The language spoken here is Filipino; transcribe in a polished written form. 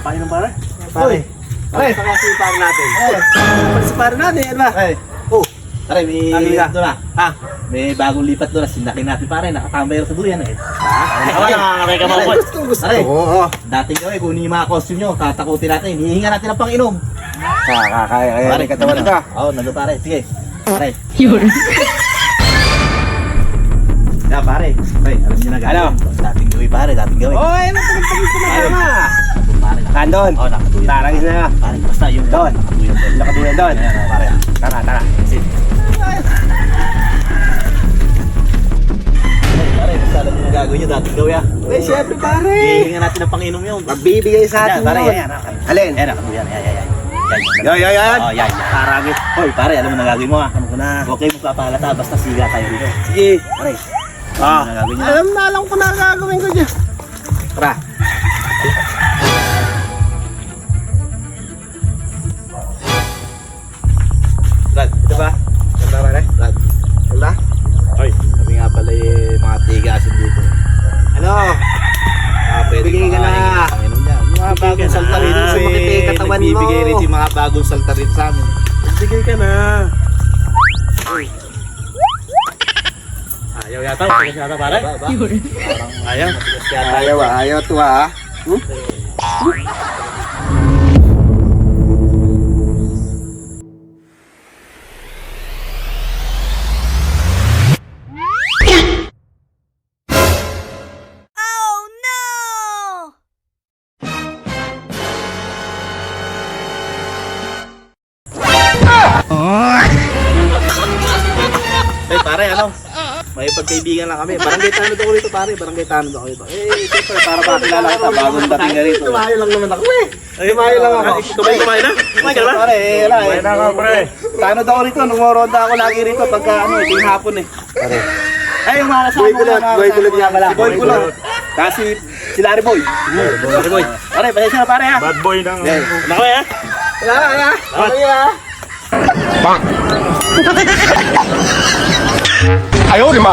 ang painom pare. Pare. Pare. Saka si pare natin. Pare si pare natin, yan ba? Ay. Oh. Pare, may Nakita. doon na. Ha? May bagong lipat doon na sinakin natin pare. Nakatambay rin sa duyan eh. Ay, nakakay ka mga boy. Gusto Pare. Oo. Dating kami, kunin yung mga costume nyo, tatakutin natin. Hihinga natin ng pang-inom. Kaya rin katawan ka. Oo, nandun pare. Sige. Pare. Yun. Ya pare. Pare, alam nyo na gano'n. Ano? Dating gawin pare, dating gawin. Oy, napagpagin sa magkama. Pare. Kandon. Oo, nakatuyan. Tarangis na. Pare, basta yung Doon. nakatuyan doon. Nakatuyan doon. Ayan, pare. Tara, tara. Sit. Pare, basta alam nyo na gagawin nyo, dating gawin ah. Eh, syempre pare. Hihinga natin ng pang-inom yun. Magbibigay sa atin Pare, yun. yan. Alin? Ayan, nakatuyan. Yan. Yan. Oh, yan. Tarangis. Hoy, pare, alam mo na gagawin mo ah. Alam ko na. Okay, magpapahalata, basta siga tayo dito. Sige. Pare, Ah, alam mo na gagawin nyo. alam ko na gagawin ko dyan. Tara. Brad, ito ba? Ganda pare. Brad. Wala? Hoy, sabi nga pala mga tigasin dito. Ano? Pwede Bigay ka na. Panginoon niya. Mga bagong saltarin. Sumakit yung katawan mo. Nagbibigay rin yung mga bagong saltarin sa amin. Bigay ka na. Ayaw yata. Ayaw yata pare. Yun. Ayaw. Matigas yata. Ayaw to ha. Hey pare, ano? May pagkaibigan lang kami. Barangay Tanod ako rito pare. Barangay Tanod ako rito. Eh, siyempre, para makilala kita. Bagong dating ka rito. Tumayo lang naman ako eh. Ay, kumain lang ako. Kumain na? Kumain ka na ba? Pare, wala eh. Kumain na ako, pre. Tanod ako rito. Nung ako lagi rito pagka ano, ito yung hapon eh. Pare. Ay, yung mga kasama Boy Kulot, Boy Kulot nga pala. Si Boy Kulot. Kasi si Larry Boy. Larry Boy. Pare, pasensya na pare ha. Bad boy ng... Nako eh ha. Wala. Okay ha. Ayaw, lima!